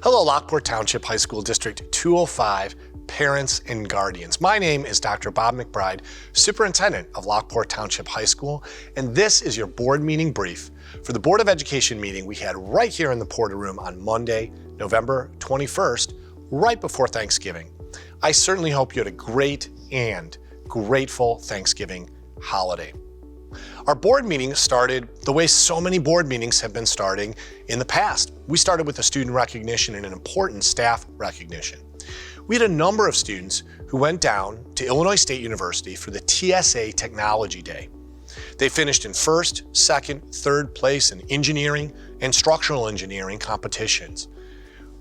Hello, Lockport Township High School District 205 parents and guardians. My name is Dr. Bob McBride, Superintendent of Lockport Township High School, and this is your board meeting brief for the Board of Education meeting we had right here in the Porter Room on Monday, November 21st, right before Thanksgiving. I certainly hope you had a great and grateful Thanksgiving holiday. Our board meeting started the way so many board meetings have been starting in the past. We started with a student recognition and an important staff recognition. We had a number of students who went down to Illinois State University for the TSA Technology Day. They finished in first, second, third place in engineering and structural engineering competitions.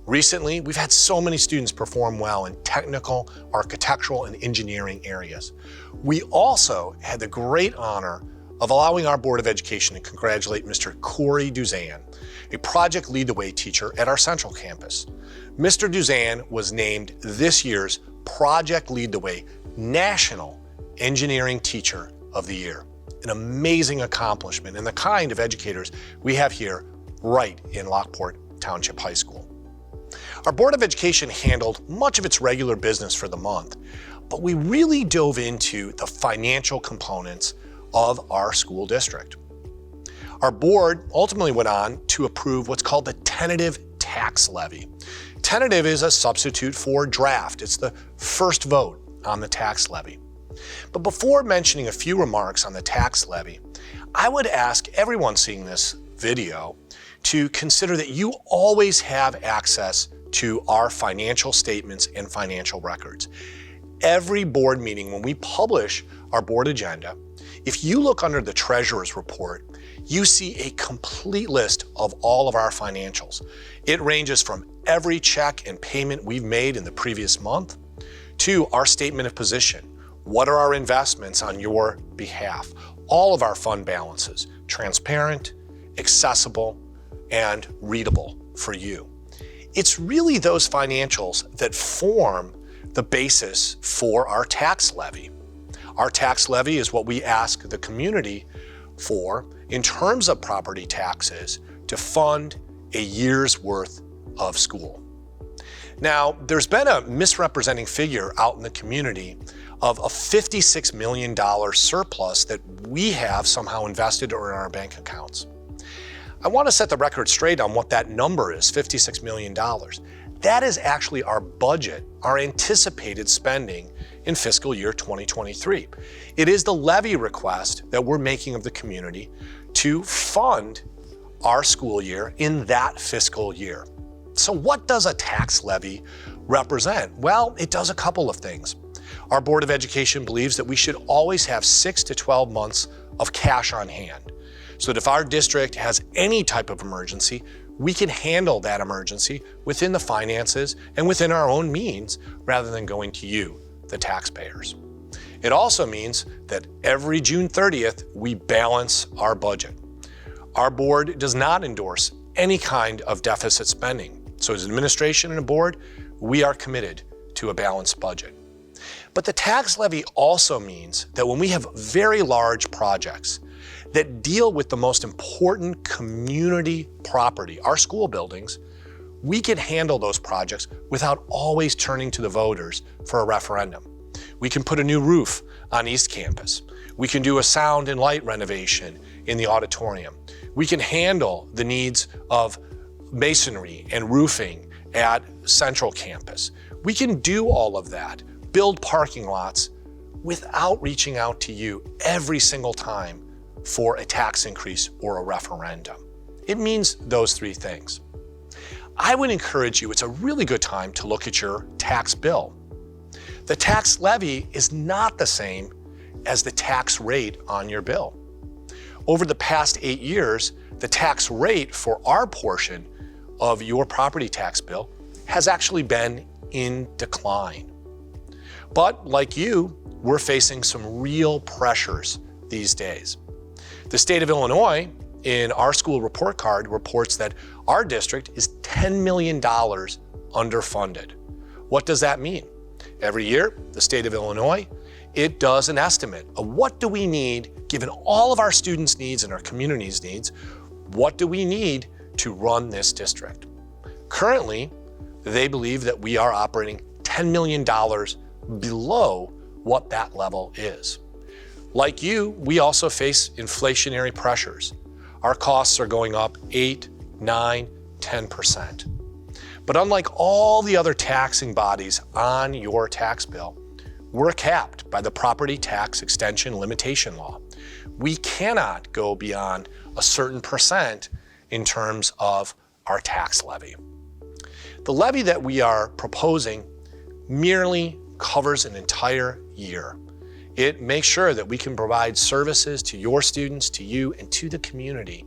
Recently, we've had so many students perform well in technical, architectural, and engineering areas. We also had the great honor of allowing our Board of Education to congratulate Mr. Corey Duzan, a Project Lead the Way teacher at our Central Campus. Mr. Duzan was named this year's Project Lead the Way National Engineering Teacher of the Year. An amazing accomplishment and the kind of educators we have here right in Lockport Township High School. Our Board of Education handled much of its regular business for the month, but we really dove into the financial components of our school district. Our board ultimately went on to approve what's called the tentative tax levy. Tentative is a substitute for draft. It's the first vote on the tax levy. But before mentioning a few remarks on the tax levy, I would ask everyone seeing this video to consider that you always have access to our financial statements and financial records. Every board meeting, when we publish our board agenda, if you look under the Treasurer's Report, you see a complete list of all of our financials. It ranges from every check and payment we've made in the previous month to our statement of position. What are our investments on your behalf? All of our fund balances, transparent, accessible, and readable for you. It's really those financials that form the basis for our tax levy. Our tax levy is what we ask the community for in terms of property taxes to fund a year's worth of school. Now, there's been a misrepresenting figure out in the community of a $56 million surplus that we have somehow invested or in our bank accounts. I want to set the record straight on what that number is, $56 million. That is actually our budget, our anticipated spending in fiscal year 2023. It is the levy request that we're making of the community to fund our school year in that fiscal year. So what does a tax levy represent? Well, it does a couple of things. Our Board of Education believes that we should always have 6 to 12 months of cash on hand, so that if our district has any type of emergency, we can handle that emergency within the finances and within our own means rather than going to you, the taxpayers. It also means that every June 30th, we balance our budget. Our board does not endorse any kind of deficit spending. So as an administration and a board, we are committed to a balanced budget. But the tax levy also means that when we have very large projects that deal with the most important community property, our school buildings, we can handle those projects without always turning to the voters for a referendum. We can put a new roof on East Campus. We can do a sound and light renovation in the auditorium. We can handle the needs of masonry and roofing at Central Campus. We can do all of that, build parking lots without reaching out to you every single time for a tax increase or a referendum. It means those three things. I would encourage you, it's a really good time to look at your tax bill. The tax levy is not the same as the tax rate on your bill. Over the past 8 years, the tax rate for our portion of your property tax bill has actually been in decline. But like you, we're facing some real pressures these days. The state of Illinois, in our school report card, reports that our district is $10 million underfunded. What does that mean? Every year, the state of Illinois, it does an estimate of what do we need, given all of our students' needs and our community's needs, what do we need to run this district? Currently, They believe that we are operating $10 million below what that level is. Like you, we also face inflationary pressures. Our costs are going up 8, 9, 10%. But unlike all the other taxing bodies on your tax bill, we're capped by the property tax extension limitation law. We cannot go beyond a certain percent in terms of our tax levy. The levy that we are proposing merely covers an entire year. It makes sure that we can provide services to your students, to you, and to the community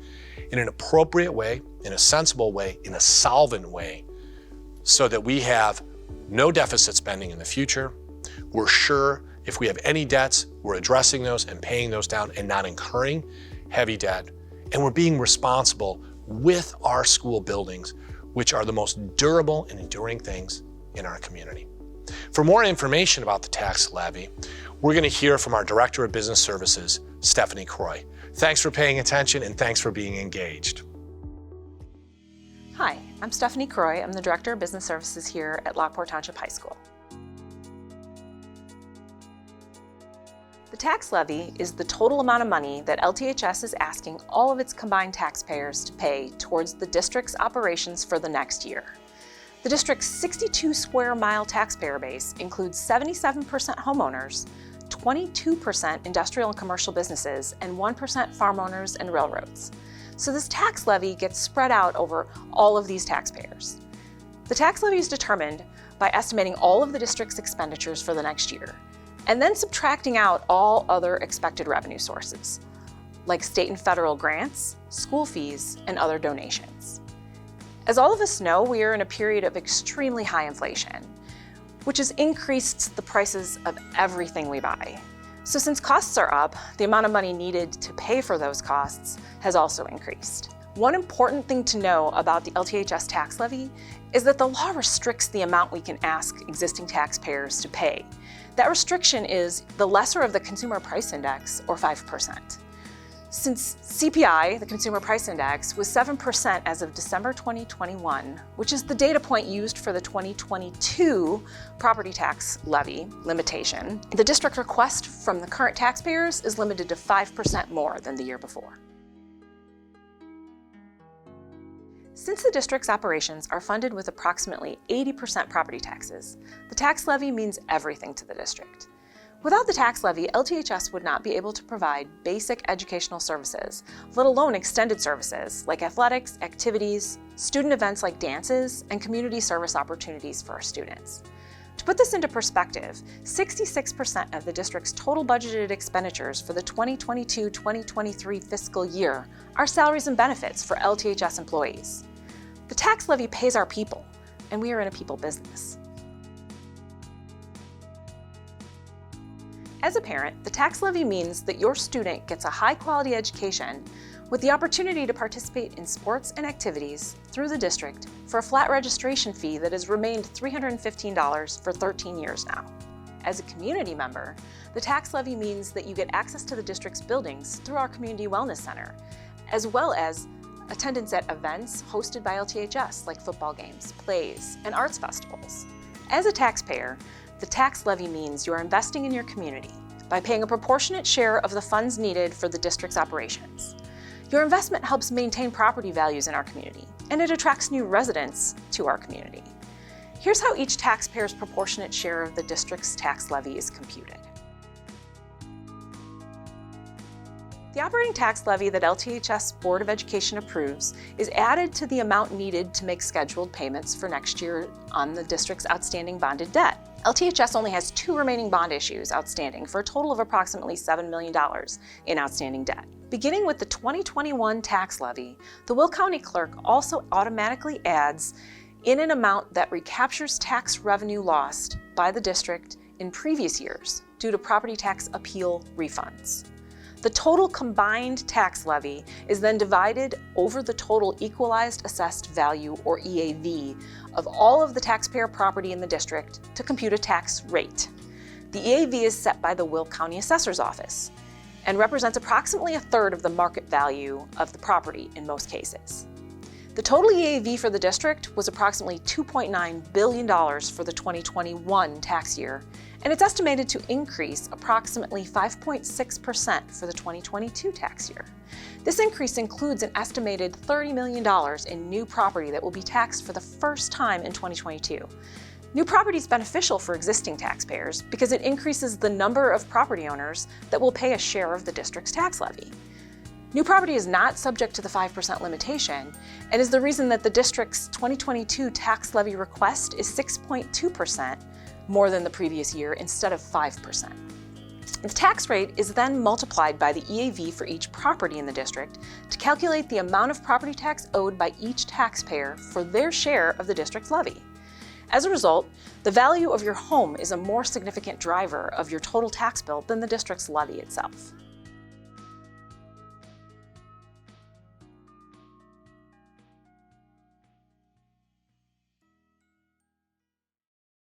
in an appropriate way, in a sensible way, in a solvent way, so that we have no deficit spending in the future. We're sure if we have any debts, we're addressing those and paying those down and not incurring heavy debt. And we're being responsible with our school buildings, which are the most durable and enduring things in our community. For more information about the tax levy, we're going to hear from our Director of Business Services, Stephanie Croy. Thanks for paying attention and thanks for being engaged. Hi, I'm Stephanie Croy. I'm the Director of Business Services here at Lockport Township High School. The tax levy is the total amount of money that LTHS is asking all of its combined taxpayers to pay towards the district's operations for the next year. The district's 62 square mile taxpayer base includes 77% homeowners, 22% industrial and commercial businesses, and 1% farm owners and railroads. So this tax levy gets spread out over all of these taxpayers. The tax levy is determined by estimating all of the district's expenditures for the next year, and then subtracting out all other expected revenue sources, like state and federal grants, school fees, and other donations. As all of us know, we are in a period of extremely high inflation, which has increased the prices of everything we buy. So since costs are up, the amount of money needed to pay for those costs has also increased. One important thing to know about the LTHS tax levy is that the law restricts the amount we can ask existing taxpayers to pay. That restriction is the lesser of the Consumer Price Index, or 5%. Since CPI, the Consumer Price Index, was 7% as of December 2021, which is the data point used for the 2022 property tax levy limitation, the district request from the current taxpayers is limited to 5% more than the year before. Since the district's operations are funded with approximately 80% property taxes, the tax levy means everything to the district. Without the tax levy, LTHS would not be able to provide basic educational services, let alone extended services like athletics, activities, student events like dances, and community service opportunities for our students. To put this into perspective, 66% of the district's total budgeted expenditures for the 2022-2023 fiscal year are salaries and benefits for LTHS employees. The tax levy pays our people, and we are in a people business. As a parent, the tax levy means that your student gets a high-quality education with the opportunity to participate in sports and activities through the district for a flat registration fee that has remained $315 for 13 years now. As a community member, the tax levy means that you get access to the district's buildings through our Community Wellness Center, as well as attendance at events hosted by LTHS like football games, plays, and arts festivals. As a taxpayer, the tax levy means you are investing in your community by paying a proportionate share of the funds needed for the district's operations. Your investment helps maintain property values in our community, and it attracts new residents to our community. Here's how each taxpayer's proportionate share of the district's tax levy is computed. The operating tax levy that LTHS Board of Education approves is added to the amount needed to make scheduled payments for next year on the district's outstanding bonded debt. LTHS only has 2 remaining bond issues outstanding for a total of approximately $7 million in outstanding debt. Beginning with the 2021 tax levy, the Will County Clerk also automatically adds in an amount that recaptures tax revenue lost by the district in previous years due to property tax appeal refunds. The total combined tax levy is then divided over the total equalized assessed value, or EAV, of all of the taxpayer property in the district to compute a tax rate. The EAV is set by the Will County Assessor's Office and represents approximately 1/3 of the market value of the property in most cases. The total EAV for the district was approximately $2.9 billion for the 2021 tax year, and it's estimated to increase approximately 5.6% for the 2022 tax year. This increase includes an estimated $30 million in new property that will be taxed for the first time in 2022. New property is beneficial for existing taxpayers because it increases the number of property owners that will pay a share of the district's tax levy. New property is not subject to the 5% limitation and is the reason that the district's 2022 tax levy request is 6.2% more than the previous year instead of 5%. The tax rate is then multiplied by the EAV for each property in the district to calculate the amount of property tax owed by each taxpayer for their share of the district's levy. As a result, the value of your home is a more significant driver of your total tax bill than the district's levy itself.